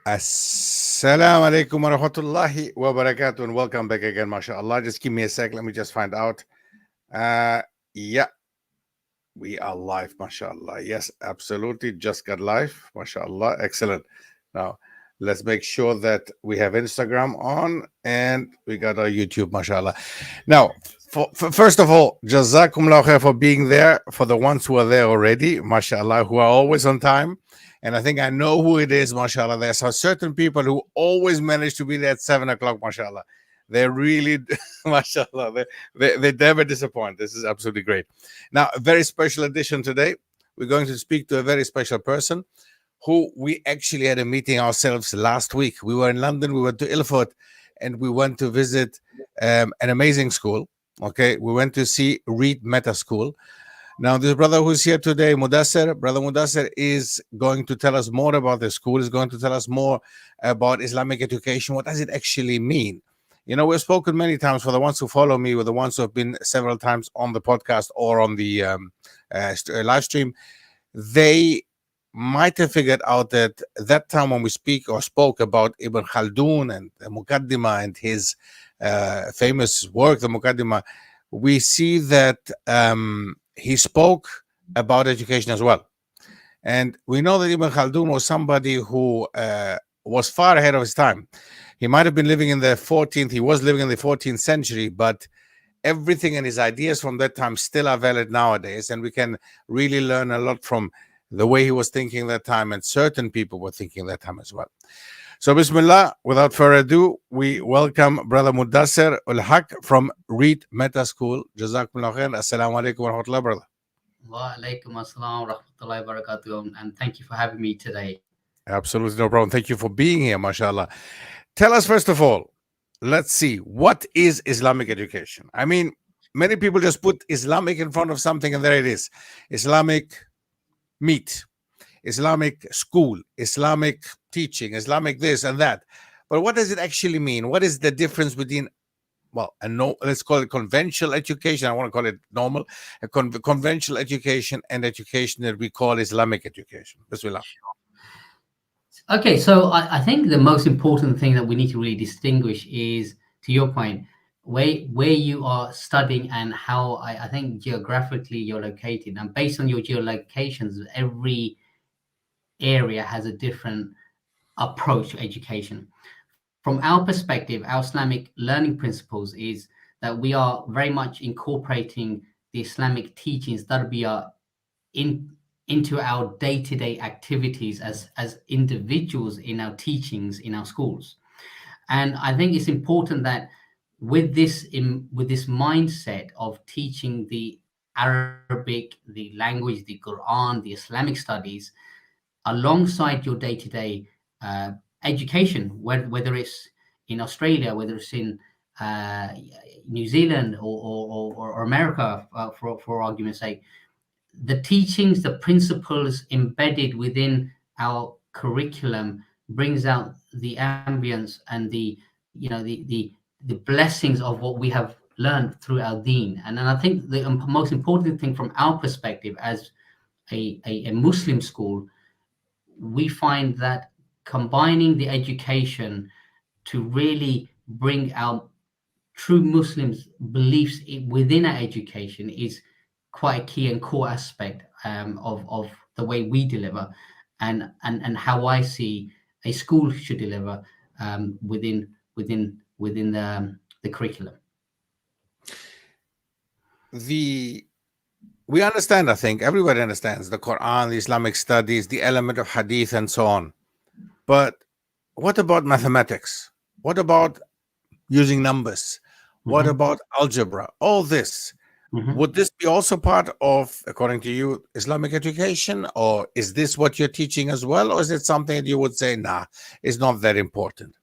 Assalamu alaikum wa rahmatullahi wa barakatuh, and welcome back again, mashallah. Just give me a sec, let me just find out. Yeah, we are live, mashallah. Yes, absolutely, just got live, mashallah. Excellent. Now, let's make sure that we have Instagram on and we got our YouTube, mashallah. Now, first of all, jazakumullah khair for being there, for the ones who are there already, mashallah, who are always on time. And I think I know who it is, mashallah. There's certain people who always manage to be there at 7 o'clock, mashallah. They're really, mashallah, they never disappoint. This is absolutely great. Now, a very special edition today. We're going to speak to a very special person who we actually had a meeting ourselves last week. We were in London, we went to Ilford, and we went to visit an amazing school. Okay, we went to see Reed Meta School. Now, this brother who's here today, Brother Mudassir, is going to tell us more about the school, is going to tell us more about Islamic education. What does it actually mean? You know, we've spoken many times, for the ones who follow me, or the ones who have been several times on the podcast or on the live stream, they might have figured out that time when we spoke about Ibn Khaldun and the Muqaddimah and his famous work, the Muqaddimah, we see that he spoke about education as well. And we know that Ibn Khaldun was somebody who was far ahead of his time. He might have been living in the 14th, he was living in the 14th century, but everything and his ideas from that time still are valid nowadays. And we can really learn a lot from the way he was thinking that time, and certain people were thinking that time as well. So, Bismillah, without further ado, we welcome Brother Mudassir Ul-Haq from Reed Meta School. Jazakumullah khair. Assalamu alaikum wa rahmatullah, brother. Wa alaikum assalam wa rahmatullahi wa barakatuh, and thank you for having me today. Absolutely no problem. Thank you for being here, mashallah. Tell us, first of all, let's see, what is Islamic education? I mean, many people just put Islamic in front of something and there it is. Islamic meat, Islamic school, Islamic teaching, Islamic this and that. But what does it actually mean? What is the difference between, well, let's call it conventional education. I want to call it normal, conventional education and education that we call Islamic education. Bismillah. Okay, so I think the most important thing that we need to really distinguish is, to your point, where you are studying and how I think geographically you're located. And based on your geolocations, every area has a different approach to education. From our perspective, our Islamic learning principles is that we are very much incorporating the Islamic teachings that we are into our day-to-day activities as individuals in our teachings in our schools. And I think it's important that with this mindset of teaching the Arabic, the language, the Quran, the Islamic studies, alongside your day-to-day education, whether it's in Australia, whether it's in New Zealand or America, for argument's sake, the teachings, the principles embedded within our curriculum brings out the ambience and the blessings of what we have learned through our deen. And I think the most important thing from our perspective as a Muslim school, we find that combining the education to really bring our true Muslims' beliefs within our education is quite a key and core aspect of the way we deliver, and how I see a school should deliver within the curriculum. We understand, I think everybody understands the Quran, the Islamic studies, the element of hadith and so on. But what about mathematics? What about using numbers? What about algebra? All this. Would this be also part of, according to you, Islamic education? Or is this what you're teaching as well? Or is it something that you would say, nah, it's not that important?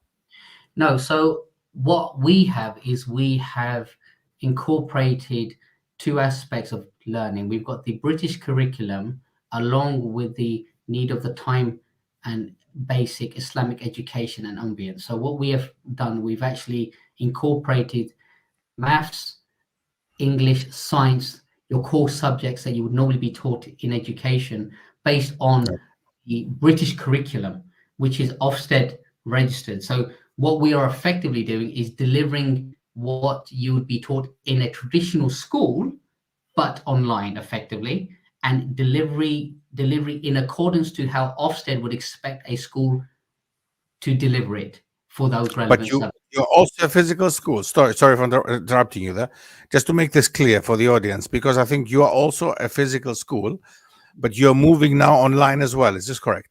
No, so what we have is we have incorporated two aspects of learning. We've got the British curriculum along with the need of the time and basic Islamic education and ambience. So what we have done, we've actually incorporated maths, English, science, your core subjects that you would normally be taught in education based on the British curriculum. which is Ofsted registered. So what we are effectively doing is delivering what you would be taught in a traditional school, but online effectively, and delivery in accordance to how Ofsted would expect a school to deliver it for those But relevant you subjects. you're also a physical school. Sorry for interrupting you there. Just to make this clear for the audience, because I think you are also a physical school, but you're moving now online as well. Is this correct?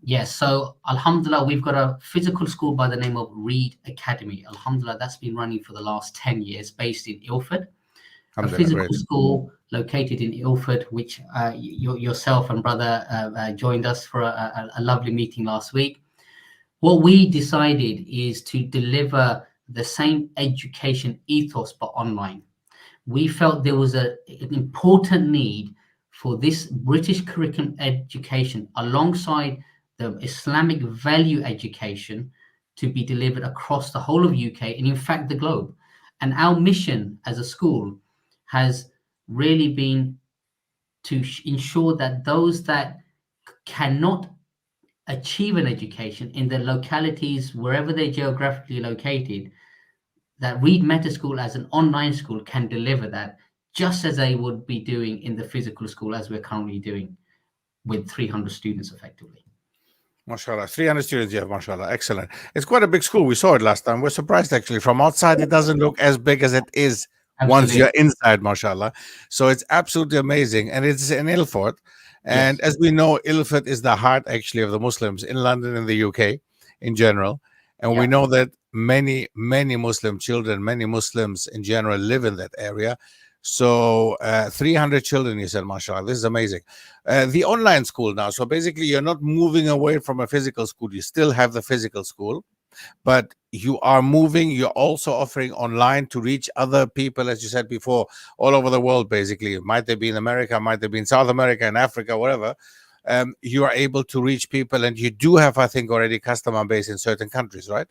Yes, so Alhamdulillah, we've got a physical school by the name of Reed Academy. Alhamdulillah, that's been running for the last 10 years, based in Ilford. A Alhamdulillah, physical great. school located in Ilford, which yourself and brother joined us for a lovely meeting last week. What we decided is to deliver the same education ethos but online. We felt there was an important need for this British curriculum education alongside the Islamic value education to be delivered across the whole of UK and in fact the globe. And our mission as a school has really been to ensure that those that cannot achieve an education in the localities wherever they're geographically located, that Reed Meta School as an online school can deliver that just as they would be doing in the physical school as we're currently doing with 300 students effectively. MashaAllah. 300 students, yeah, MashaAllah. Excellent. It's quite a big school. We saw it last time. We're surprised actually. From outside, it doesn't look as big as it is once Absolutely. you're inside, MashaAllah. So it's absolutely amazing. And it's in Ilford. And Yes. as we know, Ilford is the heart actually of the Muslims in London and the UK in general. And we Yeah. know that many, many Muslim children, many Muslims in general live in that area. So 300 children, you said, mashallah. This is amazing. The online school now. So basically, you're not moving away from a physical school. You still have the physical school, but you are moving. You're also offering online to reach other people, as you said before, all over the world, basically. Might they be in America, might they be in South America, in Africa, whatever. You are able to reach people, and you do have, I think, already customer base in certain countries, right?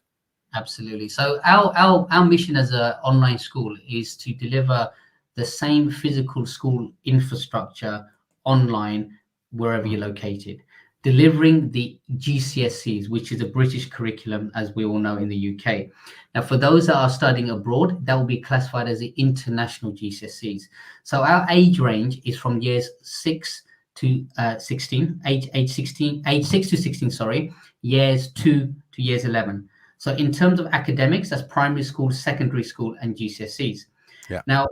Absolutely. So our mission as an online school is to deliver the same physical school infrastructure online wherever you're located, delivering the GCSEs, which is a British curriculum, as we all know in the UK. Now, for those that are studying abroad, that will be classified as the international GCSEs. So our age range is from years 6 to 16, age 16, age 6 to 16, sorry, years 2 to years 11. So in terms of academics, that's primary school, secondary school, and GCSEs. Yeah. Now,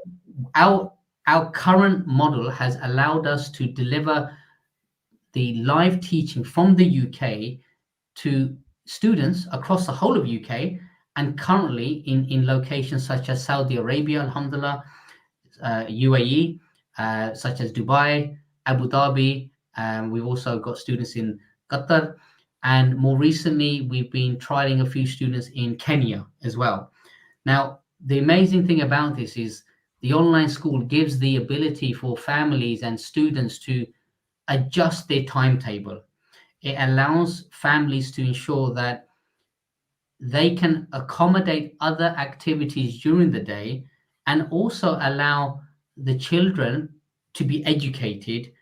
our current model has allowed us to deliver the live teaching from the UK to students across the whole of UK, and currently in locations such as Saudi Arabia, alhamdulillah, UAE, such as Dubai, Abu Dhabi. We've also got students in Qatar. And more recently, we've been trialing a few students in Kenya as well. Now, the amazing thing about this is the online school gives the ability for families and students to adjust their timetable. It allows families to ensure that they can accommodate other activities during the day and also allow the children to be educated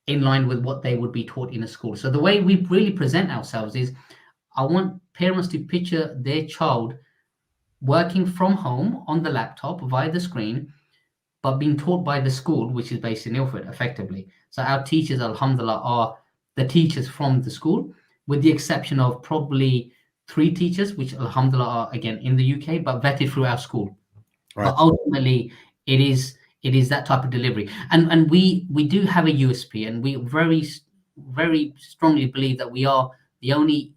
in line with what they would be taught in a school. So the way we really present ourselves is I want parents to picture their child working from home on the laptop via the screen, but being taught by the school, which is based in Ilford, effectively. So our teachers, alhamdulillah, are the teachers from the school, with the exception of probably 3 teachers, which alhamdulillah are again in the UK, but vetted through our school. Right. But ultimately, it is that type of delivery, and we do have a USP, and we very strongly believe that we are the only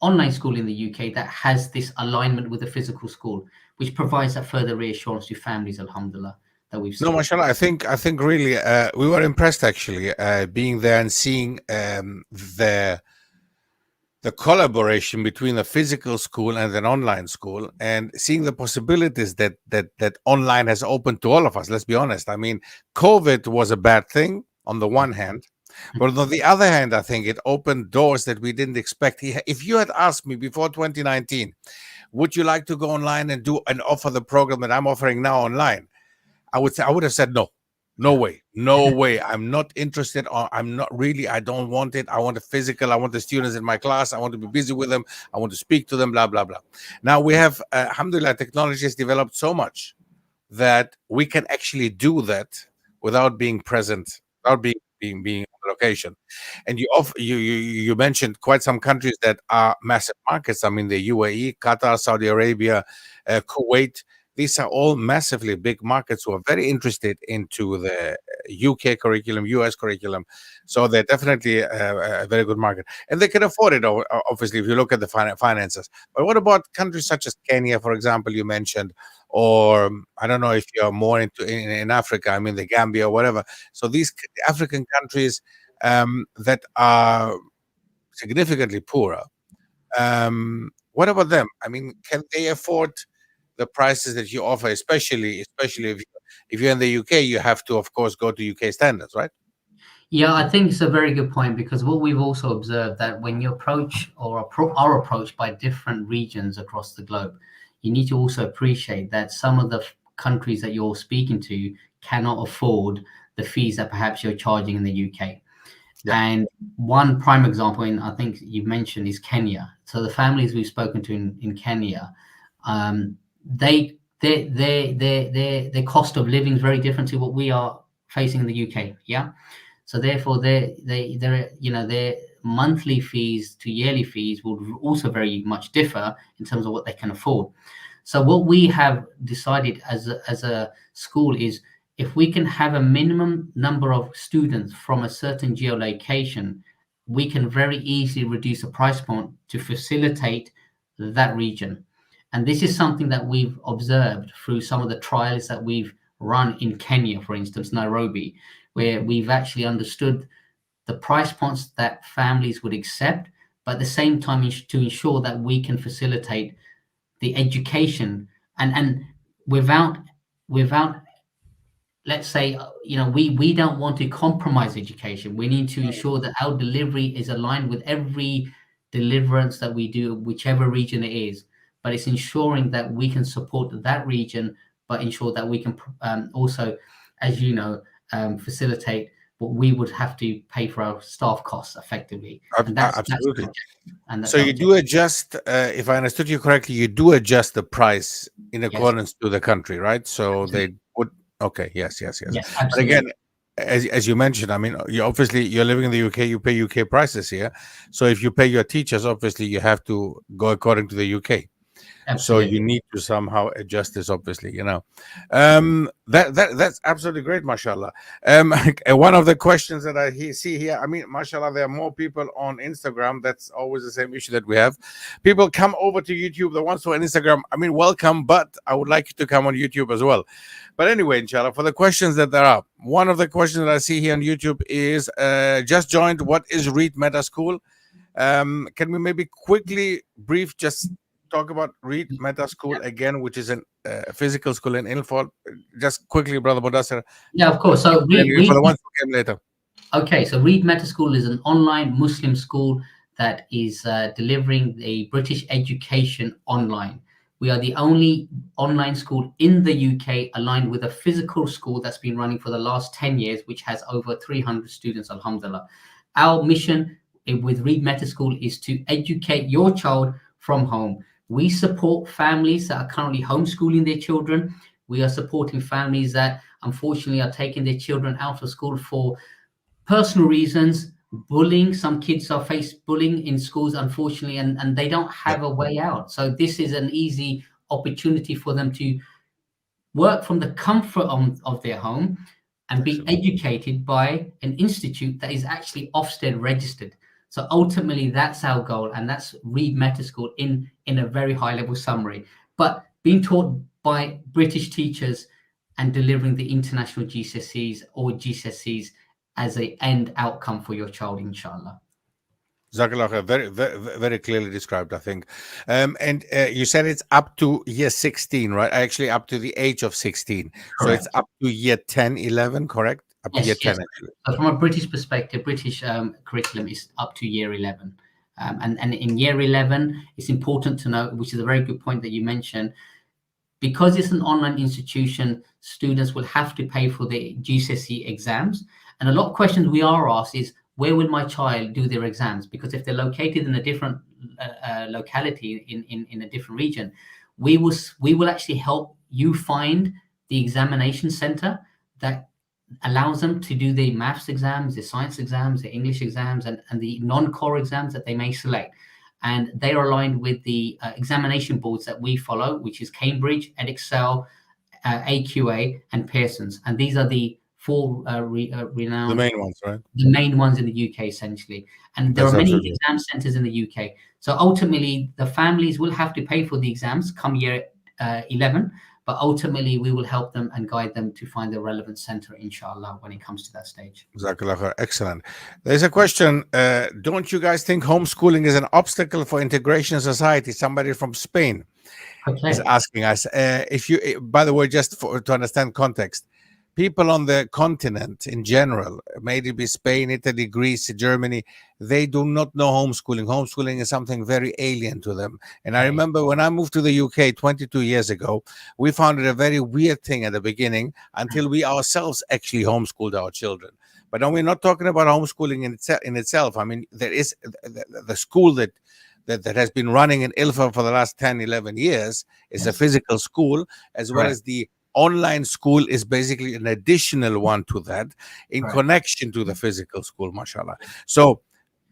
online school in the UK that has this alignment with the physical school, which provides that further reassurance to families, alhamdulillah, that we've No, seen. mashallah. I think really we were impressed actually being there and seeing the collaboration between a physical school and an online school, and seeing the possibilities that online has opened to all of us. Let's be honest. I mean, COVID was a bad thing on the one hand, but on the other hand, I think it opened doors that we didn't expect. If you had asked me before 2019, would you like to go online and do and offer the program that I'm offering now online? I would have said no. No way. No way. I'm not interested, or I'm not really, I don't want it. I want a physical. I want the students in my class. I want to be busy with them. I want to speak to them, blah, blah, blah. Now we have, alhamdulillah, technology has developed so much that we can actually do that without being present, without being on location. And you mentioned quite some countries that are massive markets. I mean, the UAE, Qatar, Saudi Arabia, Kuwait. These are all massively big markets who are very interested into the UK curriculum, US curriculum. So they're definitely a very good market, and they can afford it. Obviously, if you look at the finances. But what about countries such as Kenya, for example, you mentioned, or I don't know if you're more into in Africa. I mean, the Gambia or whatever. So these African countries that are significantly poorer. What about them? I mean, can they afford the prices that you offer, especially if you're in the UK, you have to, of course, go to UK standards, right? Yeah, I think it's a very good point, because what we've also observed, that when you approach or are approached by different regions across the globe, you need to also appreciate that some of the countries that you're speaking to cannot afford the fees that perhaps you're charging in the UK. Yeah, And one prime example, and I think you mentioned, is Kenya. So the families we've spoken to in Kenya, their cost of living is very different to what we are facing in the UK. Yeah. So therefore, their monthly fees to yearly fees will also very much differ in terms of what they can afford. So what we have decided as a school is, if we can have a minimum number of students from a certain geolocation, we can very easily reduce the price point to facilitate that region. And this is something that we've observed through some of the trials that we've run in Kenya, for instance, Nairobi, where we've actually understood the price points that families would accept, but at the same time to ensure that we can facilitate the education, and without without let's say, we don't want to compromise education. We need to ensure that our delivery is aligned with every deliverance that we do, whichever region it is. But it's ensuring that we can support that region, but ensure that we can also, as you know, facilitate what we would have to pay for our staff costs effectively. And that's the absolutely. objective. And that's So the you objective. do adjust, if I understood you correctly, you do adjust the price in Yes, accordance to the country, right? So absolutely. they would. Okay, yes, yes, yes. Yes, But again, absolutely. as you mentioned, I mean, you obviously you're living in the UK, you pay UK prices here. So if you pay your teachers, obviously you have to go according to the UK. So you Absolutely. need to somehow adjust this, obviously, that's absolutely great, mashallah. One of the questions that see here, I mean, mashallah, there are more people on Instagram. That's always the same issue that we have. People come over to YouTube, the ones who are on Instagram, I mean, welcome, but I would like you to come on YouTube as well. But anyway, inshallah, for the questions that there are, one of the questions that I see here on YouTube is, just joined, what is Read Meta School? Can we maybe quickly brief, just talk about Read Meta School again, which is a physical school in Ilford? Just quickly, Brother Mudassir, Yeah, of course. So for the ones who came later. Okay, so Read Meta School is an online Muslim school that is delivering a British education online. We are the only online school in the UK aligned with a physical school that's been running for the last 10 years, which has over 300 students, alhamdulillah. Our mission with Read Meta School is to educate your child from home. We support families that are currently homeschooling their children. We are supporting families that unfortunately are taking their children out of school for personal reasons. Bullying, some kids are faced bullying in schools, unfortunately, and they don't Yeah, have a way out. So this is an easy opportunity for them to work from the comfort of their home and be excellent. educated by an institute that is actually Ofsted registered. So ultimately, that's our goal, and that's Read Meta School in a very high level summary. But being taught by British teachers and delivering the international GCSEs or GCSEs as a end outcome for your child, inshallah. Jazakallah khair. Very, very, very clearly described, I think. And you said it's up to year 16, right? Actually, up to the age of 16. So it's Correct. up to year 10, 11, correct? Up to year Yes, yes. 10, actually. So from a British perspective, British curriculum is up to year 11. And in year 11, it's important to know, which is a very good point that you mentioned, because it's an online institution, students will have to pay for the GCSE exams. And a lot of questions we are asked is, where will my child do their exams? Because if they're located in a different locality in a different region, we will actually help you find the examination center that allows them to do the maths exams, the science exams, the English exams, and the non-core exams that they may select. And they are aligned with the examination boards that we follow, which is Cambridge, EdExcel, AQA, and Pearson's. And these are the four The renowned, main ones, right? the main ones in the UK, essentially. And there That's are many absolutely. exam centers in the UK. So ultimately, the families will have to pay for the exams come year 11, but ultimately we will help them and guide them to find the relevant center, inshallah, when it comes to that stage. Jazakallah khair. Excellent. There's a question. Don't you guys think homeschooling is an obstacle for integration in society? Somebody from Spain is Okay. asking us. If you, by the way, just to understand context, people on the continent in general, maybe it be Spain, Italy, Greece, Germany, they do not know homeschooling. Homeschooling is something very alien to them. And I Right. remember when I moved to the UK 22 years ago, we found it a very weird thing at the beginning until we ourselves actually homeschooled our children. But then we're not talking about homeschooling in itself. I mean, there is the school that has been running in Ilford for the last 10, 11 years is a Yes. physical school, as well Correct. as the online school is basically an additional one to that in Correct. connection to the physical school, mashallah. So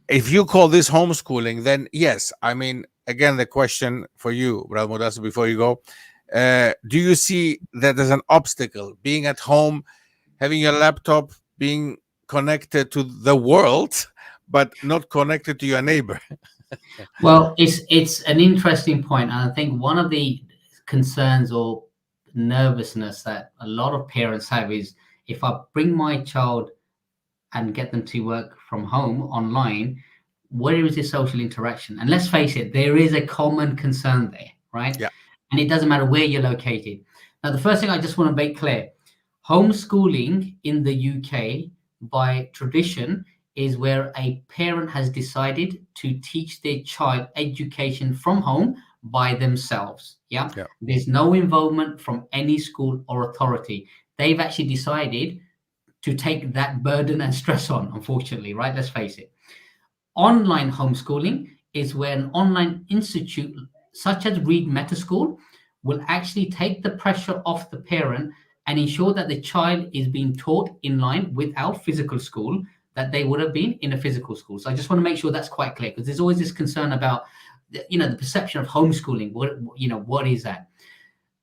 if you call this homeschooling, then yes. I mean, again, the question for you, Brother Mudassir, before you go, do you see that as an obstacle, being at home, having your laptop, being connected to the world, but not connected to your neighbor? Well, it's an interesting point, and I think one of the concerns or nervousness that a lot of parents have is, if I bring my child and get them to work from home online, where is the social interaction? And let's face it, there is a common concern there, right? Yeah. And it doesn't matter where you're located. Now, the first thing I just want to make clear, homeschooling in the UK by tradition is where a parent has decided to teach their child education from home by themselves. Yeah. Yeah. There's no involvement from any school or authority. They've actually decided to take that burden and stress on, unfortunately, right? Let's face it. Online homeschooling is where an online institute such as Reed Meta School will actually take the pressure off the parent and ensure that the child is being taught in line with our physical school that they would have been in a physical school. So I just want to make sure that's quite clear, because there's always this concern about the perception of homeschooling. What is that?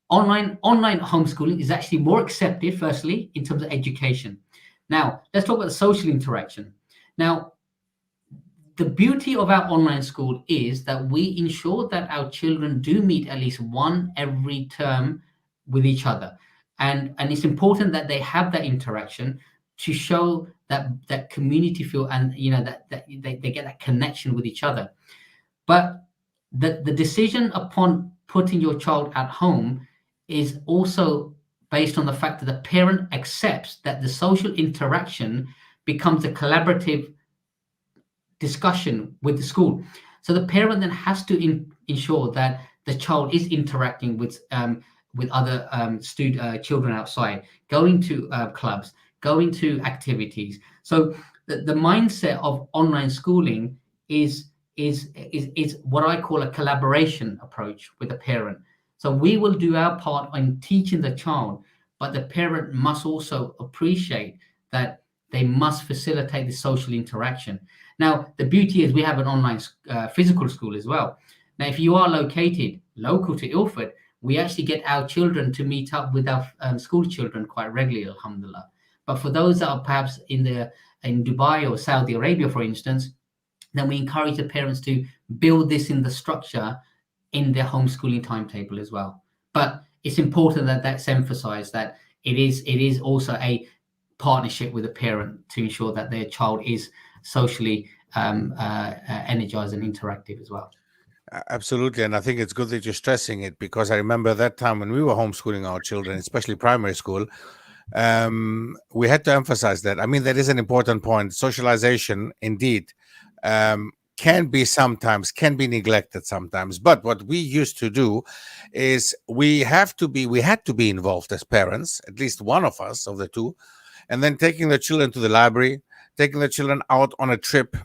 Online homeschooling is actually more accepted, firstly, in terms of education. Now, let's talk about the social interaction. Now, the beauty of our online school is that we ensure that our children do meet at least one every term with each other. And it's important that they have that interaction to show that community feel, and that they get that connection with each other. But the decision upon putting your child at home is also based on the fact that the parent accepts that the social interaction becomes a collaborative discussion with the school. So the parent then has to ensure that the child is interacting with other children outside, going to clubs, going to activities. So the mindset of online schooling is what I call a collaboration approach with the parent. So we will do our part in teaching the child, but the parent must also appreciate that they must facilitate the social interaction. Now, the beauty is we have an online physical school as well. Now, if you are located local to Ilford, we actually get our children to meet up with our school children quite regularly, alhamdulillah. But for those that are perhaps in Dubai or Saudi Arabia, for instance, then we encourage the parents to build this in the structure in their homeschooling timetable as well. But it's important that that's emphasized, that it is also a partnership with a parent to ensure that their child is socially energized and interactive as well. Absolutely. And I think it's good that you're stressing it, because I remember that time when we were homeschooling our children, especially primary school, we had to emphasize that. I mean, that is an important point. Socialization, indeed, can be sometimes, can be neglected sometimes. But what we used to do is we had to be involved as parents, at least one of us of the two, and then taking the children to the library, taking the children out on a trip,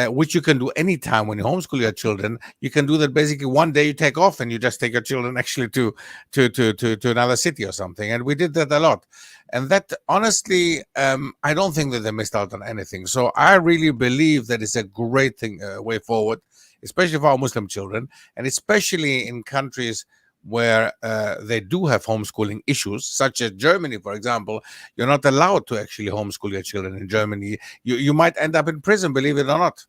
which you can do anytime when you homeschool your children. You can do that basically one day you take off and you just take your children actually to another city or something. And we did that a lot. And that honestly, I don't think that they missed out on anything. So I really believe that it's a great thing, way forward, especially for our Muslim children, and especially in countries where they do have homeschooling issues, such as Germany, for example. You're not allowed to actually homeschool your children in Germany. You might end up in prison, believe it or not.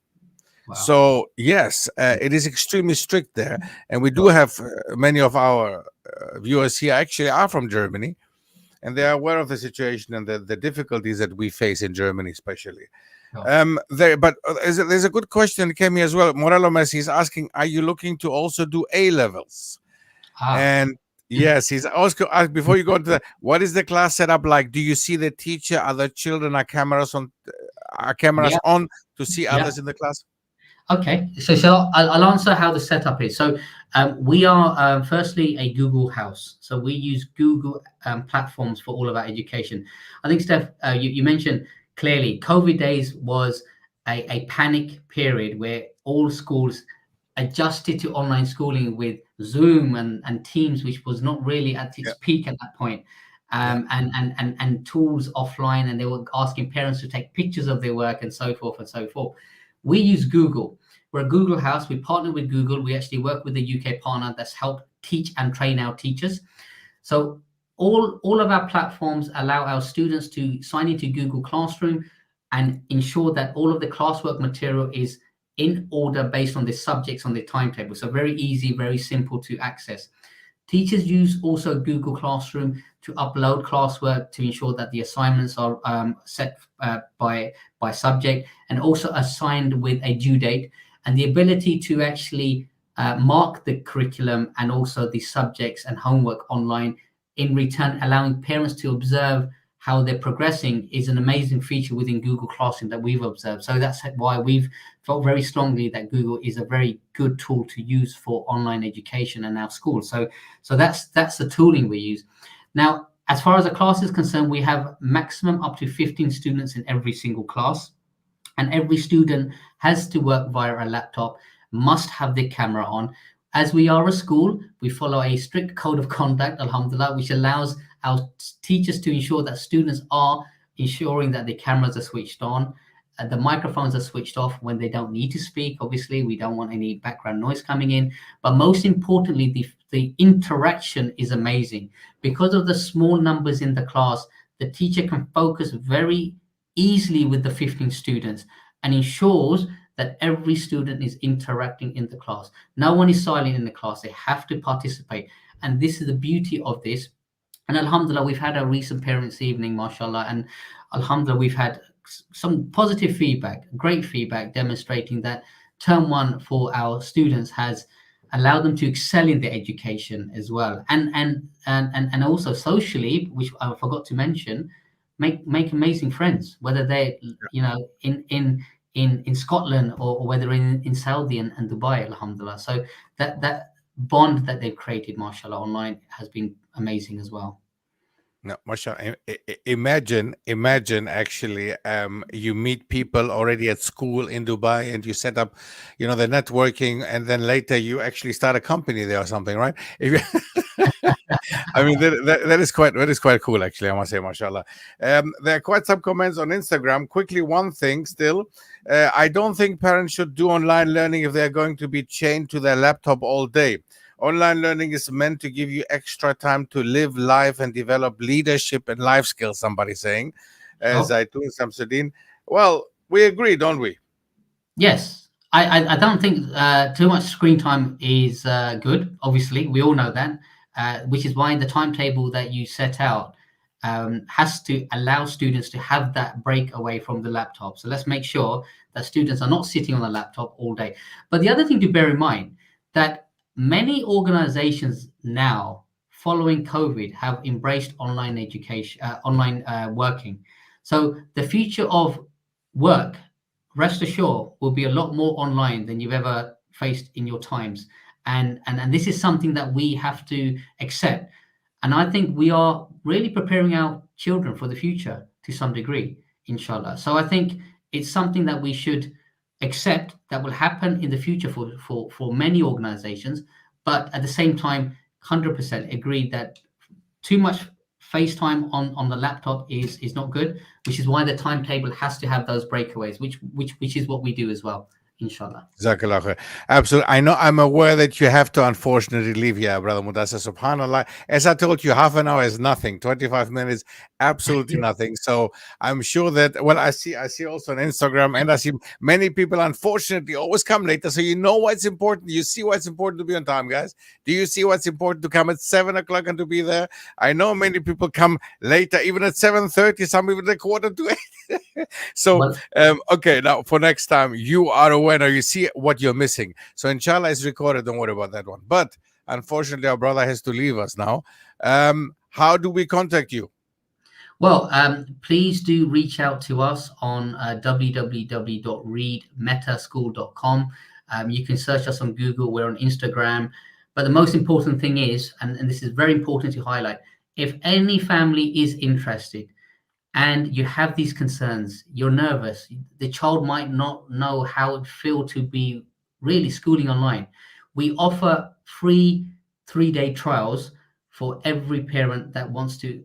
Wow. So yes, it is extremely strict there, and we do Sure. have many of our viewers here actually are from Germany, and they are aware of the situation and the difficulties that we face in Germany, especially. Sure. But there's a good question that came here as well. Morello Messi is asking, "Are you looking to also do A levels?" Ah, And yes, he's also asked before you go into that, what is the class setup like? Do you see the teacher? Are the children are cameras yeah, on to see yeah. others in the class? Okay, so I'll answer how the setup is. So we are firstly a Google house, so we use Google platforms for all of our education. I think Steph, you mentioned clearly, COVID days was a panic period where all schools adjusted to online schooling with Zoom and Teams, which was not really at its Yeah, peak at that point. yeah, And tools offline, and they were asking parents to take pictures of their work and so forth and so forth. We use Google. We're a Google house. We partner with Google. We actually work with a UK partner that's helped teach and train our teachers. So all of our platforms allow our students to sign into Google Classroom and ensure that all of the classwork material is in order based on the subjects on the timetable. So very easy, very simple to access. Teachers use also Google Classroom to upload classwork to ensure that the assignments are set by subject and also assigned with a due date, and the ability to actually mark the curriculum and also the subjects and homework online, in return allowing parents to observe how they're progressing, is an amazing feature within Google Classroom that we've observed. So that's why we've felt very strongly that Google is a very good tool to use for online education in our schools. So that's the tooling we use. Now, as far as a class is concerned, we have maximum up to 15 students in every single class, and every student has to work via a laptop, must have their camera on. As we are a school, we follow a strict code of conduct, alhamdulillah, which allows our teachers to ensure that students are ensuring that the cameras are switched on, the microphones are switched off when they don't need to speak. Obviously, we don't want any background noise coming in. But most importantly, the interaction is amazing. Because of the small numbers in the class, the teacher can focus very easily with the 15 students and ensures that every student is interacting in the class. No one is silent in the class. They have to participate. And this is the beauty of this. And alhamdulillah, we've had a recent parents' evening, mashallah, and alhamdulillah, we've had some positive feedback, great feedback, demonstrating that term one for our students has allowed them to excel in their education as well, and also socially, which I forgot to mention, make amazing friends, whether they're in Scotland, or whether in Saudi and Dubai, alhamdulillah. So that bond that they've created, mashallah, online has been amazing as well. no, mashallah. Imagine actually, you meet people already at school in Dubai, and you set up, the networking, and then later you actually start a company there or something, right? If you, I mean, that is quite cool, actually. I must say, mashallah. There are quite some comments on Instagram. Quickly, one thing still, I don't think parents should do online learning if they're going to be chained to their laptop all day. Online learning is meant to give you extra time to live life and develop leadership and life skills. Somebody saying, Sure. Zaitun Samsudin. Well, we agree, don't we? Yes, I don't think too much screen time is good. Obviously, we all know that, which is why the timetable that you set out has to allow students to have that break away from the laptop. So let's make sure that students are not sitting on the laptop all day. But the other thing to bear in mind, that many organizations now, following COVID, have embraced online education, online working. So the future of work rest assured, will be a lot more online than you've ever faced in your times. And this is something that we have to accept. And I think we are really preparing our children for the future to some degree, inshallah. So I think it's something that we should accept that will happen in the future for many organizations. But at the same time, 100% agreed that too much FaceTime on the laptop is not good, which is why the timetable has to have those breakaways, which is what we do as well, inshallah. Jazakallah khair. Absolutely. I know, I'm aware that you have to unfortunately leave here, Brother Mudassir. Subhanallah. As I told you, half an hour is nothing, 25 minutes, absolutely nothing. So I'm sure that, well, I see also on Instagram, and I see many people unfortunately always come later. So you know what's important. You see what's important to be on time, guys. Do you see what's important to come at 7 o'clock and to be there? I know many people come later, even at 7:30, some even at 7:45. So Well, okay, now for next time, you are aware now, you see what you're missing. So inshallah it's recorded, don't worry about that one. But unfortunately our brother has to leave us now. How do we contact you? Well, please do reach out to us on www.readmetaschool.com. You can search us on Google. We're on Instagram. But the most important thing is, and this is very important to highlight, if any family is interested and you have these concerns, you're nervous, the child might not know how it feels to be really schooling online, we offer free 3-day trials for every parent that wants to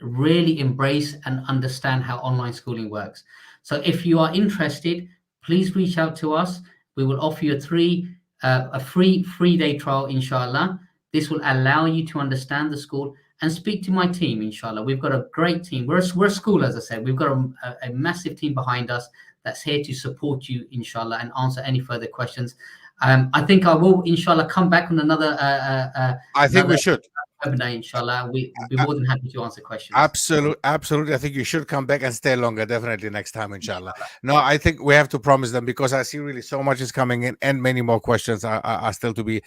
really embrace and understand how online schooling works. So if you are interested, please reach out to us. We will offer you a free 3-day trial, inshallah. This will allow you to understand the school and speak to my team, inshallah. We've got a great team. We're a school, as I said. We've got a massive team behind us that's here to support you, inshallah, and answer any further questions. I think I will, inshallah, come back on another I think we should. webinar, inshallah. We'll be more than happy to answer questions. Absolutely. I think you should come back and stay longer, definitely next time, inshallah. No, I think we have to promise them, because I see really so much is coming in and many more questions are still to be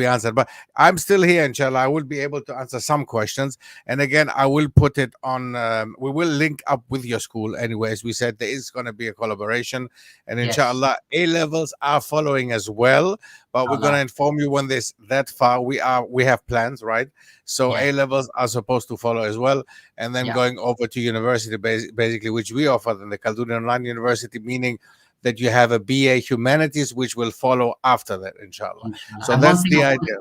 answered. But I'm still here, inshallah. I will be able to answer some questions. And again, I will put it on, we will link up with your school anyway. As we said, there is going to be a collaboration, and Yes. inshallah, A levels are following as well. But we're going to inform you when this that far. We have plans, right? So Yeah. A levels are supposed to follow as well, and then Yeah. going over to university, basically, which we offer in the Khaldun Online University, meaning that you have a BA Humanities, which will follow after that, inshallah. Inshallah. So And one that's thing the I want- idea.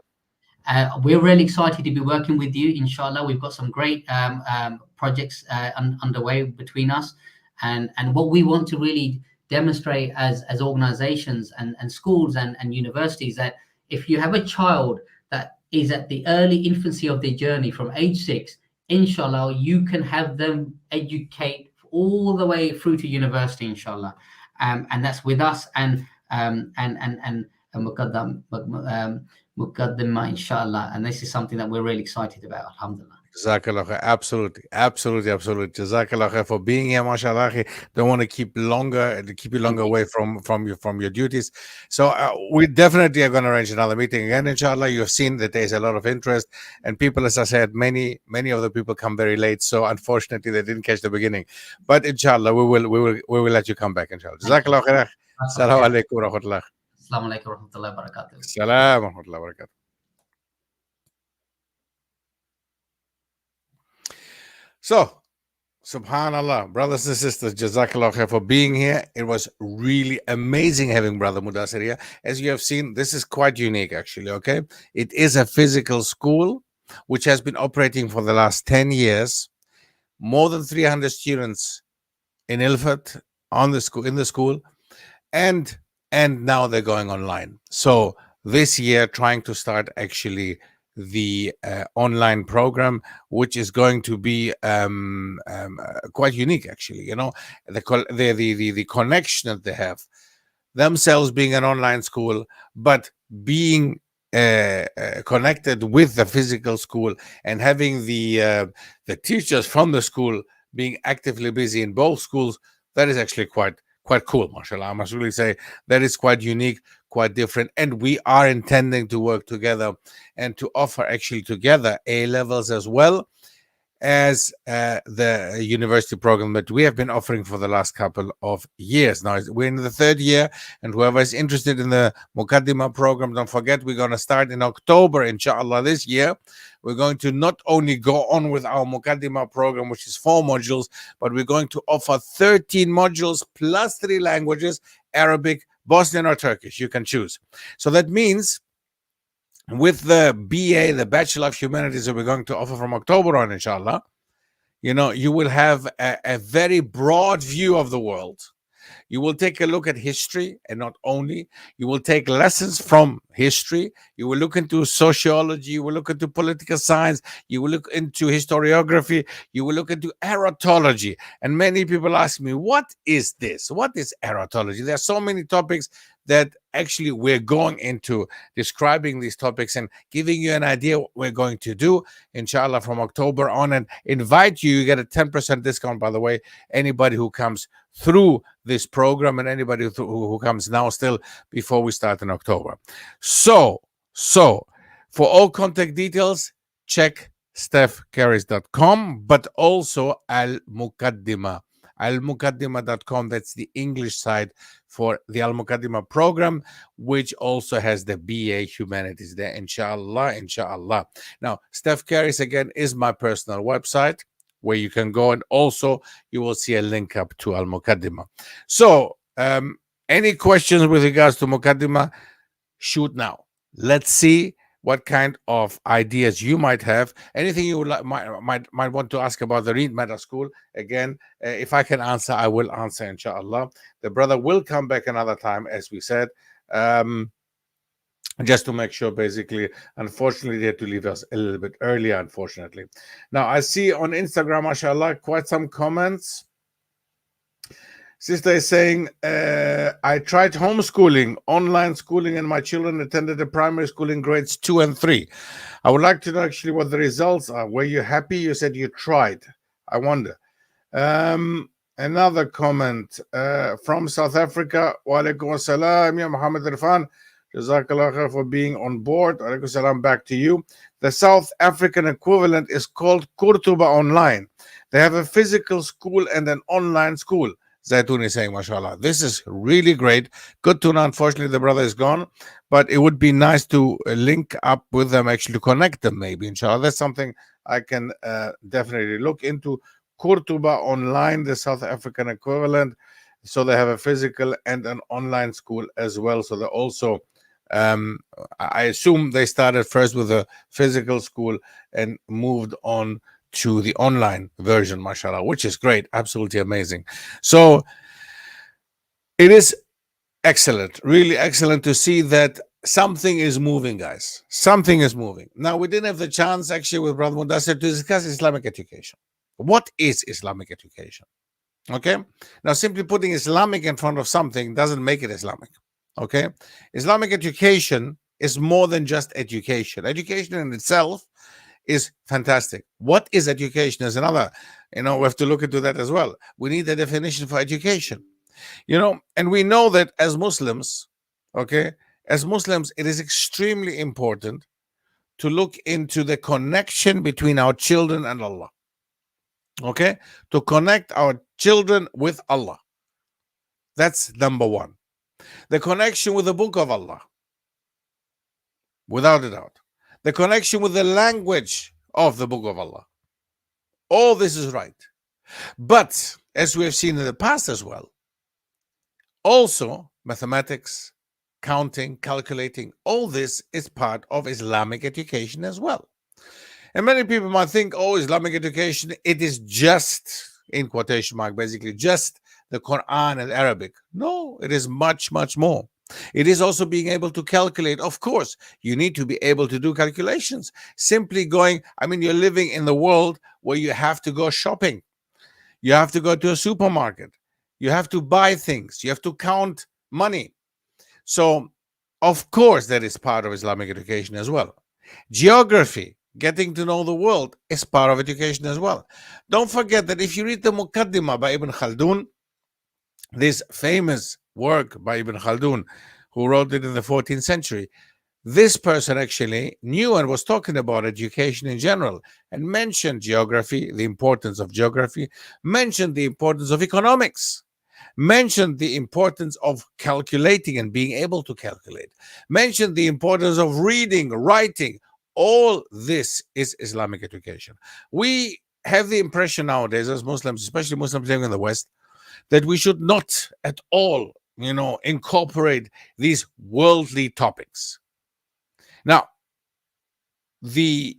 We're really excited to be working with you, inshallah. We've got some great projects underway between us, and what we want to really demonstrate as organizations and schools and universities, that if you have a child that is at the early infancy of their journey from age 6, inshallah, you can have them educate all the way through to university, inshallah. And that's with us and Muqaddam, Muqaddimah, inshallah. And this is something that we're really excited about, alhamdulillah. Jazakallah khair. Absolutely. Jazakallah khair for being here, mashallah. Don't want to keep you longer away from your duties. So we definitely are going to arrange another meeting again, inshallah. You've seen that there's a lot of interest, and people, as I said, many of the people come very late. So unfortunately, they didn't catch the beginning. But inshallah, we will let you come back, inshallah. Jazakallah khair. Assalamu alaikum wa rahmatullah. Assalamu alaikum wa rahmatullahi wa barakatuh. Salam wa rahmatullahi wa barakatuh. So, subhanallah, brothers and sisters, jazakallah khair for being here. It was really amazing having Brother Mudassir here. As you have seen, this is quite unique, actually, okay? It is a physical school which has been operating for the last 10 years. More than 300 students in Ilford in the school, and now they're going online. So this year, trying to start actually the online program, which is going to be quite unique, actually. You know, the connection that they have, themselves being an online school, but being connected with the physical school, and having the teachers from the school being actively busy in both schools. That is actually quite cool, mashallah. I must really say that is quite unique, quite different. And we are intending to work together and to offer actually together A levels as well. as the university program that we have been offering for the last couple of years. Now, we're in the third year, and whoever is interested in the Mukaddima program, don't forget, we're going to start in October, inshallah, this year. We're going to not only go on with our Mukaddima program, which is 4 modules, but we're going to offer 13 modules plus 3 languages, Arabic, Bosnian, or Turkish. You can choose. So that means with the BA, the Bachelor of Humanities, that we're going to offer from October on, inshallah, you will have a very broad view of the world. You will take a look at history, and not only, you will take lessons from history. You will look into sociology. You will look into political science. You will look into historiography. You will look into erotology. And many people ask me, what is this? What is erotology? There are so many topics that actually we're going into describing these topics and giving you an idea what we're going to do, inshallah, from October on, and invite you. You get a 10% discount, by the way, anybody who comes through this program and anybody who comes now still before we start in October. So for all contact details, check stephcarris.com, but also Al-Mukaddima. Al-Mukaddima.com, that's the English side for the Al-Mukaddima program, which also has the BA Humanities there, inshallah. Now, Steph Carris, again, is my personal website where you can go, and also you will see a link up to Al-Mukaddima. So, any questions with regards to Mukaddima, shoot now. Let's see what kind of ideas you might have. Anything you would might want to ask about the Reed Matter School. Again, if I can answer, I will answer, inshallah. The brother will come back another time, as we said, just to make sure, basically. Unfortunately, they had to leave us a little bit earlier, unfortunately. Now, I see on Instagram, mashallah, quite some comments. Sister is saying, I tried homeschooling, online schooling, and my children attended the primary school in grades 2 and 3. I would like to know actually what the results are. Were you happy? You said you tried. I wonder. Another comment from South Africa. Wa alaikum assalam, ya Muhammad Irfan. Jazakallah khair for being on board. Alaikum salam, back to you. The South African equivalent is called Kurtuba Online. They have a physical school and an online school. Zaitun is saying, mashallah, this is really great. Good to know. Unfortunately, the brother is gone, but it would be nice to link up with them, actually to connect them, maybe, inshallah. That's something I can definitely look into. Kurtuba Online, the South African equivalent. So they have a physical and an online school as well. So they're also, I assume they started first with a physical school and moved on to the online version, mashallah, which is great, absolutely amazing. So it is excellent, really excellent to see that something is moving, guys. Something is moving. Now, we didn't have the chance, actually, with Brother Mudassir to discuss Islamic education. What is Islamic education? Okay? Now, simply putting Islamic in front of something doesn't make it Islamic. Okay? Islamic education is more than just education. Education in itself is fantastic. What is education is another, we have to look into that as well. We need a definition for education, and we know that as Muslims, it is extremely important to look into the connection between our children and Allah. Okay? To connect our children with Allah. That's number one. The connection with the book of Allah. Without a doubt. The connection with the language of the book of Allah. All this is right. But, as we have seen in the past as well, also mathematics, counting, calculating, all this is part of Islamic education as well. And many people might think, Islamic education, it is just, in quotation mark, basically just the Quran and Arabic. No, it is much, much more. It is also being able to calculate. Of course, you need to be able to do calculations. Simply you're living in the world where you have to go shopping. You have to go to a supermarket. You have to buy things. You have to count money. So, of course, that is part of Islamic education as well. Geography, getting to know the world, is part of education as well. Don't forget that if you read the Muqaddimah by Ibn Khaldun, this famous work by Ibn Khaldun, who wrote it in the 14th century, This person actually knew and was talking about education in general and mentioned geography, the importance of geography, mentioned the importance of economics, mentioned the importance of calculating and being able to calculate, mentioned the importance of reading, writing. All this is Islamic education. We have the impression nowadays, as Muslims, especially Muslims living in the West, that we should not at all, incorporate these worldly topics. Now, the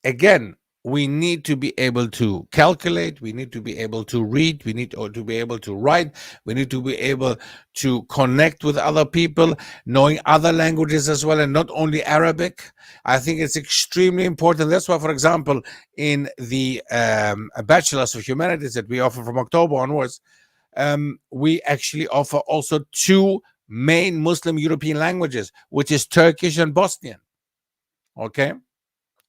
again, we need to be able to calculate, we need to be able to read, we need to be able to write, we need to be able to connect with other people, knowing other languages as well, and not only Arabic. I think it's extremely important. That's why, for example, in the Bachelors of Humanities that we offer from October onwards, we actually offer also two main Muslim European languages, which is Turkish and Bosnian. Okay,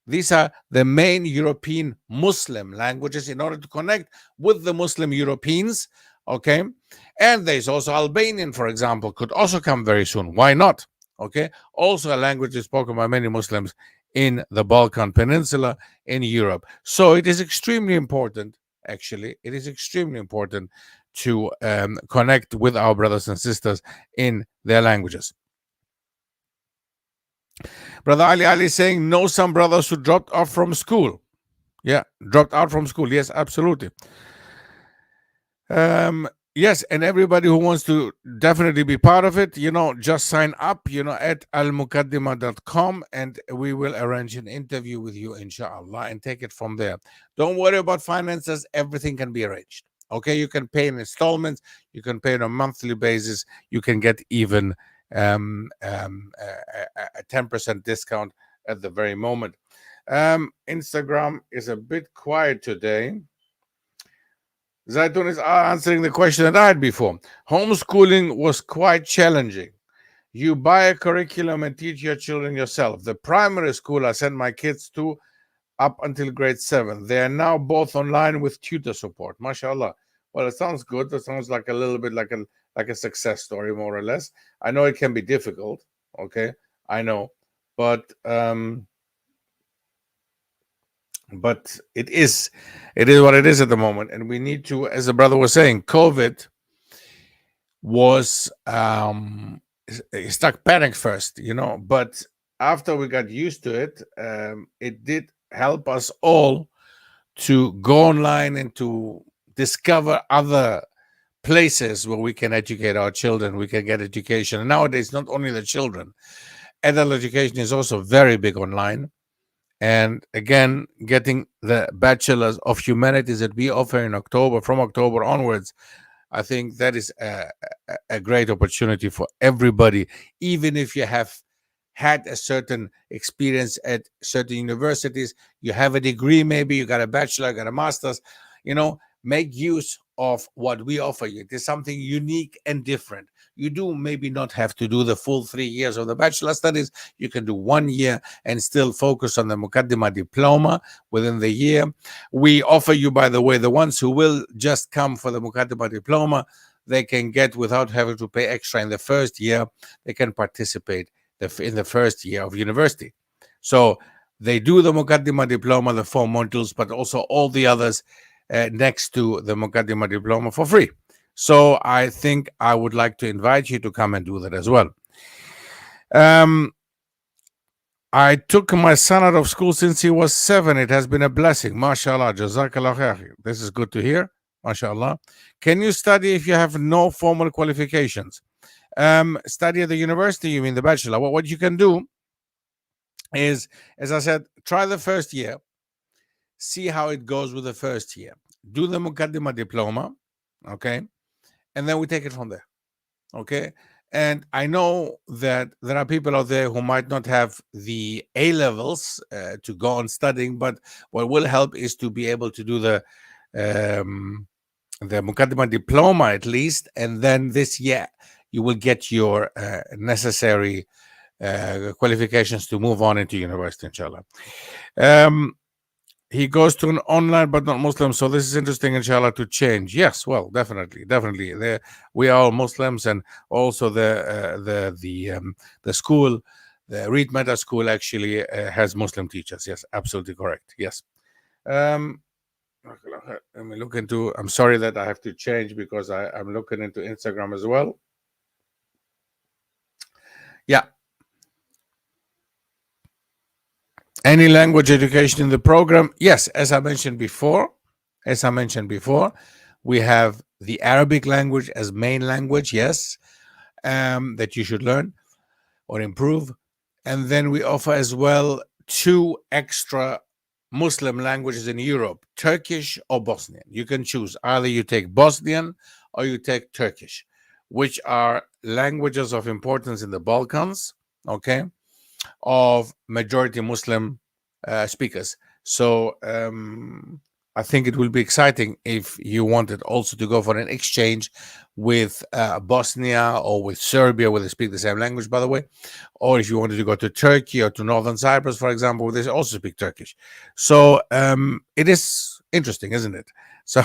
these are the main European Muslim languages in order to connect with the Muslim Europeans. Okay, and there's also Albanian, for example, could also come very soon. Why not? Okay, also a language is spoken by many Muslims in the Balkan Peninsula in Europe. So it is extremely important. Actually, it is extremely important to connect with our brothers and sisters in their languages. Brother Ali is saying, know some brothers who dropped off from school. Yeah, dropped out from school. Yes, absolutely. Yes, and everybody who wants to definitely be part of it, just sign up, at almukaddima.com, and we will arrange an interview with you, inshallah, and take it from there. Don't worry about finances. Everything can be arranged. Okay, you can pay in installments. You can pay on a monthly basis. You can get even a 10% discount at the very moment. Instagram is a bit quiet today. Zaitun is answering the question that I had before. Homeschooling was quite challenging. You buy a curriculum and teach your children yourself. The primary school I sent my kids to up until grade 7. They are now both online with tutor support. MashaAllah. Well, it sounds good. It sounds like a little bit like a success story, more or less. I know it can be difficult. Okay, I know, but it is what it is at the moment, and we need to, as the brother was saying, COVID was stuck panic first, but after we got used to it, it did help us all to go online and to discover other places where we can educate our children, we can get education. And nowadays, not only the children, adult education is also very big online. And again, getting the Bachelors of Humanities that we offer in October, from October onwards, I think that is a great opportunity for everybody, even if you have had a certain experience at certain universities, you have a degree, maybe you got a bachelor, got a master's, make use of what we offer you. It is something unique and different. You do maybe not have to do the full 3 years of the bachelor studies. You can do 1 year and still focus on the Mukaddima diploma within the year. We offer you, by the way, the ones who will just come for the Mukaddima diploma, they can get, without having to pay extra in the first year, they can participate in the first year of university. So they do the Mukaddima diploma, the 4 modules, but also all the others next to the Mukaddima diploma for free. So I think I would like to invite you to come and do that as well. I took my son out of school since he was 7. It has been a blessing. MashaAllah. Jazakallah khair. This is good to hear. MashaAllah. Can you study if you have no formal qualifications? Study at the university, you mean the bachelor? What you can do is, as I said, try the first year. See how it goes with the first year. Do the Mukaddima diploma. Okay. And then we take it from there. Okay. And I know that there are people out there who might not have the A levels to go on studying, but what will help is to be able to do the Mukaddima diploma at least, and then this year you will get your necessary qualifications to move on into university, inshallah. He goes to an online but not Muslim, so this is interesting, inshallah, to change. Yes, well, definitely. We are all Muslims, and also the school The Reed Meta School actually has Muslim teachers. Yes, absolutely correct. Yes. Um, let me look into. I'm sorry that I have to change because I'm looking into Instagram as well. Yeah. Any language education in the program? Yes, as I mentioned before, we have the Arabic language as main language. Yes, that you should learn or improve. And then we offer as well 2 extra Muslim languages in Europe, Turkish or Bosnian. You can choose. Either you take Bosnian or you take Turkish, which are languages of importance in the Balkans, okay, of majority Muslim speakers. So I think it will be exciting if you wanted also to go for an exchange with Bosnia or with Serbia, where they speak the same language, by the way, or if you wanted to go to Turkey or to Northern Cyprus, for example, where they also speak Turkish. So it is interesting, isn't it? So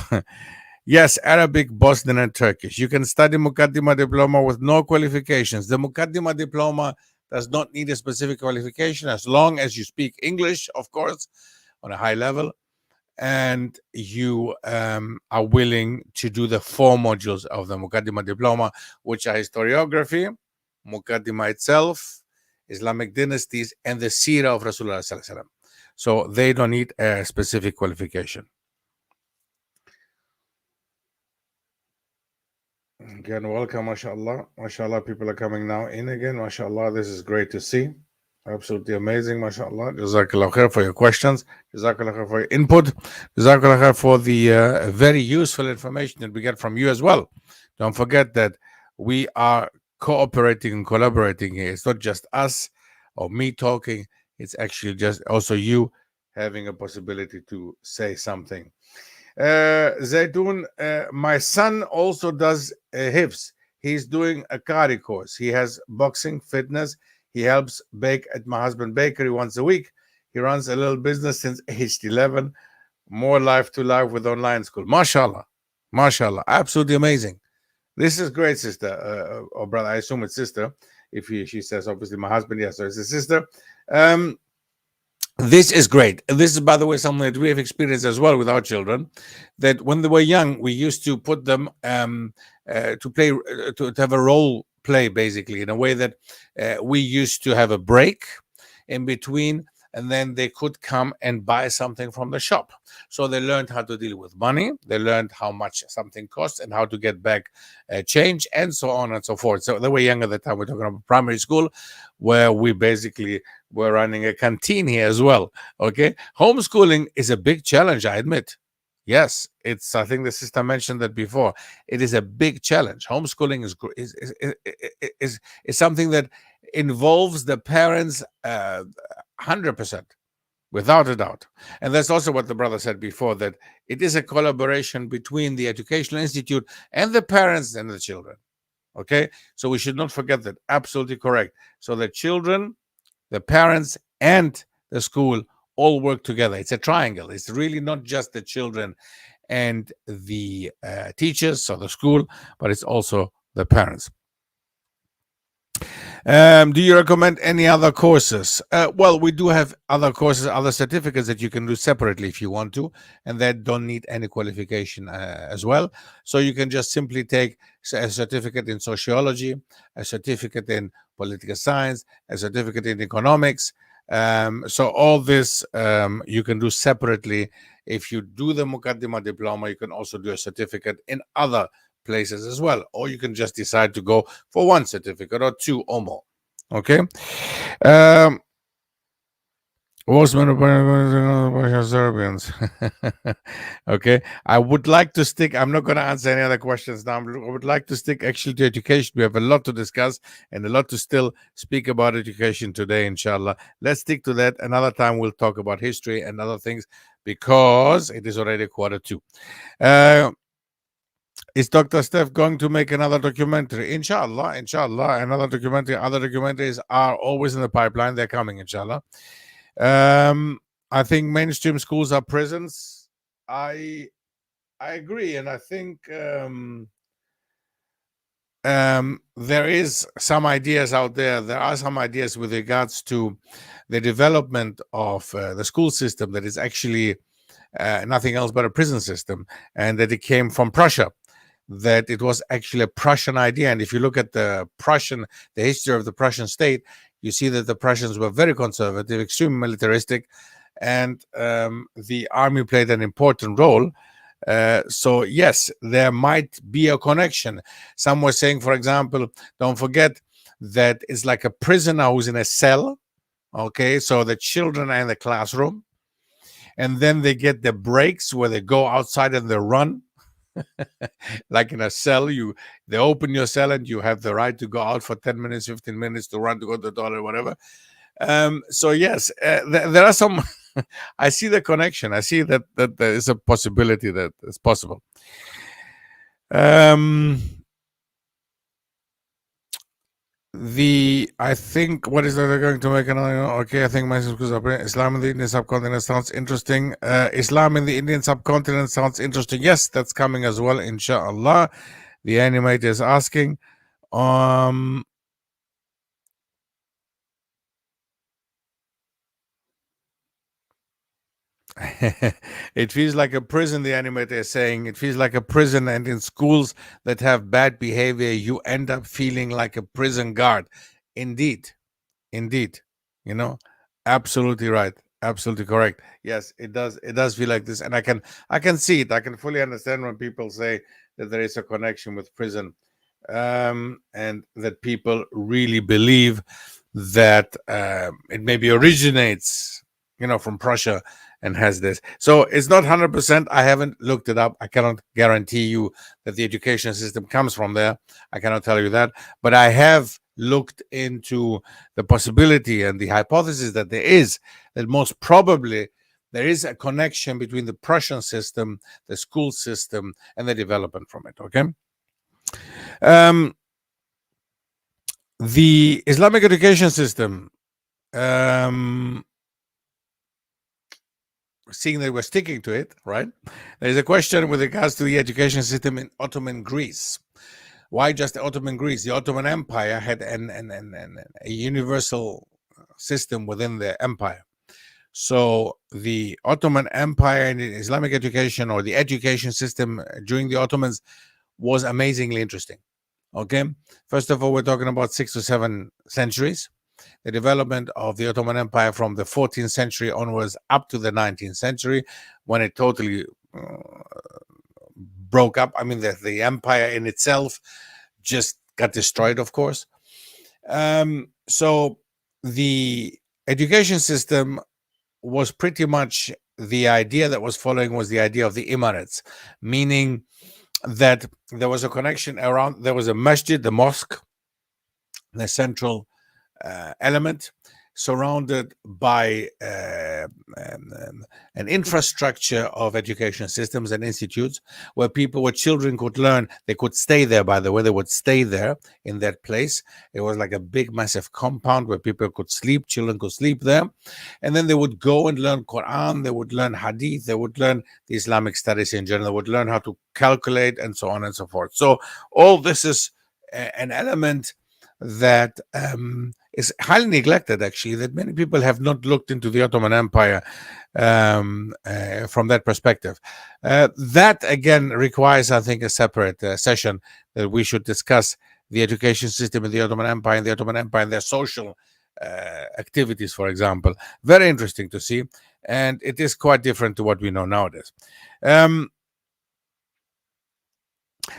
yes, Arabic, Bosnian, and Turkish. You can study Mukaddima diploma with no qualifications. The Mukaddima diploma does not need a specific qualification as long as you speak English, of course, on a high level, and you are willing to do the 4 modules of the Mukaddima diploma, which are historiography, Mukaddima itself, Islamic dynasties, and the Seerah of Rasulullah Sallallahu Alaihi Wasallam. So they don't need a specific qualification. Again, welcome, mashallah. Mashallah, people are coming now in again. Mashallah, this is great to see. Absolutely amazing, mashallah. Jazakallah khair for your questions. Jazakallah khair for your input. Jazakallah khair for the very useful information that we get from you as well. Don't forget that we are cooperating and collaborating here. It's not just us or me talking. It's actually just also you having a possibility to say something. Zaitun, my son also does hifz. He's doing a Qari course. He has boxing, fitness. He helps bake at my husband's bakery once a week. He runs a little business since aged 11. More life to life with online school. MashaAllah. MashaAllah. Absolutely amazing. This is great, sister. Or brother, I assume it's sister. If she says, obviously, my husband, yes, so it's a sister. This is great. This is, by the way, something that we have experienced as well with our children. That when they were young, we used to put them to play, to have a role play, basically, in a way that we used to have a break in between, and then they could come and buy something from the shop. So they learned how to deal with money. They learned how much something costs and how to get back change, and so on and so forth. So they were young at the time. We're talking about primary school, where we basically were running a canteen here as well. Okay, homeschooling is a big challenge, I admit. Yes, it's. I think the sister mentioned that before. It is a big challenge. Homeschooling is something that involves the parents 100%, without a doubt. And that's also what the brother said before, that it is a collaboration between the educational institute and the parents and the children. Okay, so we should not forget that. Absolutely correct. So the children, the parents, and the school all work together. It's a triangle. It's really not just the children and the teachers or the school, but it's also the parents. Do you recommend any other courses? Well, we do have other courses, other certificates that you can do separately if you want to, and that don't need any qualification as well. So you can just simply take a certificate in sociology, a certificate in political science, a certificate in economics. So all this you can do separately. If you do the Mukaddima diploma, you can also do a certificate in other places as well, or you can just decide to go for one certificate or 2 or more. Okay. Serbians. Okay, I would like to stick. I'm not going to answer any other questions now. I would like to stick actually to education. We have a lot to discuss and a lot to still speak about education today, inshallah. Let's stick to that. Another time we'll talk about history and other things, because it is already 1:45. Is Dr. Steph going to make another documentary? Inshallah, another documentary. Other documentaries are always in the pipeline. They're coming, inshallah. I think mainstream schools are prisons. I agree, and I think there is some ideas out there. There are some ideas with regards to the development of the school system that is actually nothing else but a prison system, and that it came from Prussia, that it was actually a Prussian idea. And if you look at the history of the Prussian state, you see that the Prussians were very conservative, extremely militaristic, and the army played an important role. So yes, there might be a connection. Some were saying, for example, don't forget that it's like a prisoner who's in a cell. Okay, so the children are in the classroom, and then they get the breaks where they go outside and they run. Like in a cell, they open your cell and you have the right to go out for 10 minutes, 15 minutes to run, to go to the toilet, whatever. So yes, there are some. I see the connection. I see that there is a possibility that it's possible. I think, what is that they're going to make another? Okay, I think my Islam in the Indian subcontinent sounds interesting. Islam in the Indian subcontinent sounds interesting. Yes, that's coming as well, inshallah. The animator is asking. It feels like a prison, the animator is saying. It feels like a prison, and in schools that have bad behavior, you end up feeling like a prison guard. Indeed. You know, absolutely right. Absolutely correct. Yes, it does. It does feel like this. And I can see it. I can fully understand when people say that there is a connection with prison. And that people really believe that it maybe originates, from Prussia, and has this. So it's not 100%. I haven't looked it up. I cannot guarantee you that the education system comes from there. I cannot tell you that. But I have looked into the possibility and the hypothesis that that most probably there is a connection between the Prussian system, the school system, and the development from it. Okay. The Islamic education system, seeing that we're sticking to it, right? There's a question with regards to the education system in Ottoman Greece. Why just the Ottoman Greece? The Ottoman Empire had a universal system within the empire. So the Ottoman Empire and the Islamic education, or the education system during the Ottomans, was amazingly interesting. Okay, first of all, we're talking about 6 to 7 centuries. The development of the Ottoman Empire from the 14th century onwards up to the 19th century, when it totally broke up. I mean, the empire in itself just got destroyed, of course. So the education system was pretty much, the idea that was following was the idea of the Emirates, meaning that there was a connection around, there was a masjid, the mosque, the central element, surrounded by an infrastructure of education systems and institutes where children could learn. They could stay there, by the way. They would stay there in that place. It was like a big, massive compound where people could sleep. Children could sleep there. And then they would go and learn Quran. They would learn Hadith. They would learn the Islamic studies in general. They would learn how to calculate and so on and so forth. So all this is an element that is highly neglected, actually, that many people have not looked into the Ottoman Empire from that perspective. That, again, requires, I think, a separate session that we should discuss the education system in the Ottoman Empire and their social activities, for example. Very interesting to see, and it is quite different to what we know nowadays.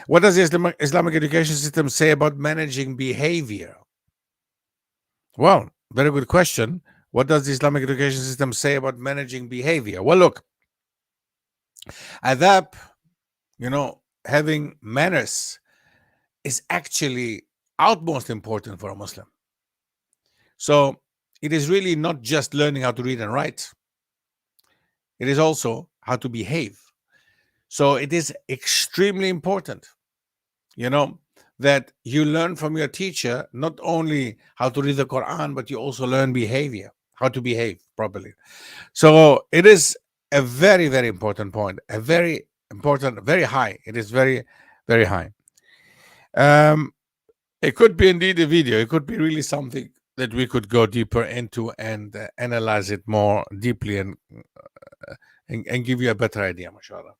What does the Islamic education system say about managing behavior? Well, very good question. What does the Islamic education system say about managing behavior? Well, look, adab, having manners is actually utmost important for a Muslim. So it is really not just learning how to read and write. It is also how to behave. So it is extremely important, that you learn from your teacher not only how to read the Quran, but you also learn behavior, how to behave properly. So it is a very, very important point, a very important, very high. It is very, very high. It could be indeed a video. It could be really something that we could go deeper into and analyze it more deeply and give you a better idea, mashallah.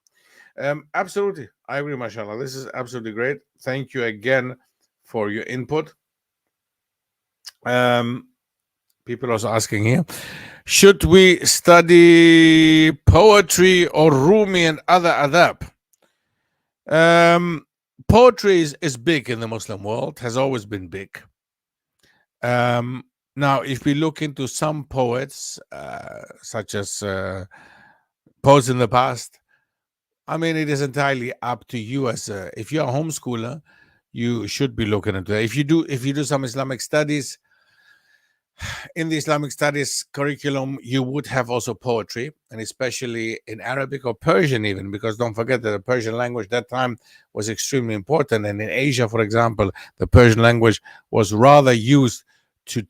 Absolutely. I agree, mashallah. This is absolutely great. Thank you again for your input. People also asking here, should we study poetry or Rumi and other adab? Poetry is big in the Muslim world, has always been big. Now, if we look into some poets, such as poets in the past, I mean, it is entirely up to you. As if you're a homeschooler, you should be looking into it. If you do some Islamic studies, in the Islamic studies curriculum, you would have also poetry, and especially in Arabic or Persian, even, because don't forget that the Persian language that time was extremely important. And in Asia, for example, the Persian language was rather used to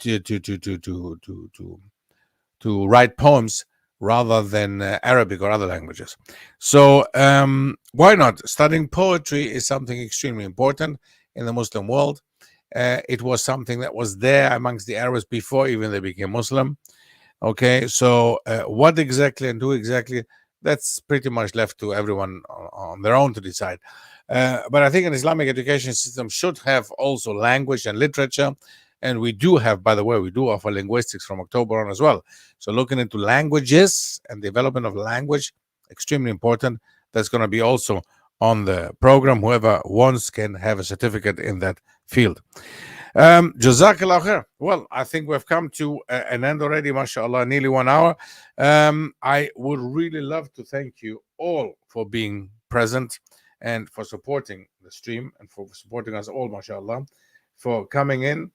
write poems rather than Arabic or other languages. So why not? Studying poetry is something extremely important in the Muslim world. It was something that was there amongst the Arabs before even they became Muslim. Okay, so what exactly and who exactly, that's pretty much left to everyone on their own to decide. But I think an Islamic education system should have also language and literature. And we do have, by the way, we do offer linguistics from October on as well. So looking into languages and development of language, extremely important. That's going to be also on the program. Whoever wants can have a certificate in that field. Jazakallah khair. Well, I think we've come to an end already, mashallah, nearly 1 hour. I would really love to thank you all for being present and for supporting the stream and for supporting us all, mashallah, for coming in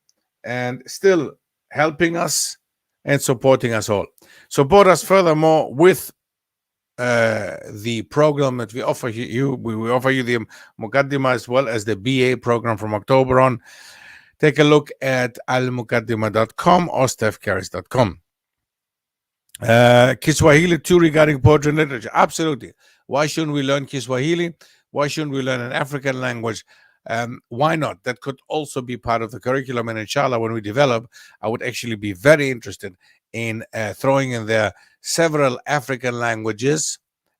and still helping us and supporting us all. Support us furthermore with the program that we offer you. We offer you the Muqaddimah as well as the BA program from October on. Take a look at almuqaddimah.com or stephcaris.com. Kiswahili too regarding poetry and literature. Absolutely. Why shouldn't we learn Kiswahili? Why shouldn't we learn an African language? Why not? That could also be part of the curriculum. And inshallah, when we develop, I would actually be very interested in throwing in there several African languages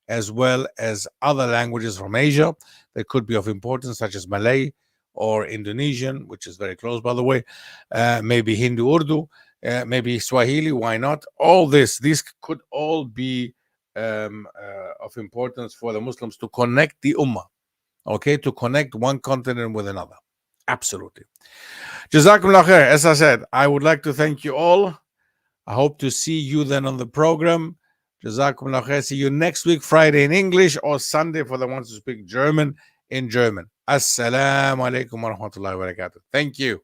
as well as other languages from Asia that could be of importance, such as Malay or Indonesian, which is very close, by the way, maybe Hindu Urdu, maybe Swahili, why not? All these could all be of importance for the Muslims to connect the Ummah, okay, to connect one continent with another. Absolutely. Jazakumullah khair. As I said, I would like to thank you all. I hope to see you then on the program. Jazakumullah khair. See you next week, Friday in English, or Sunday for the ones who speak German in German. Assalamu alaikum wa rahmatullahi wa barakatuh. Thank you.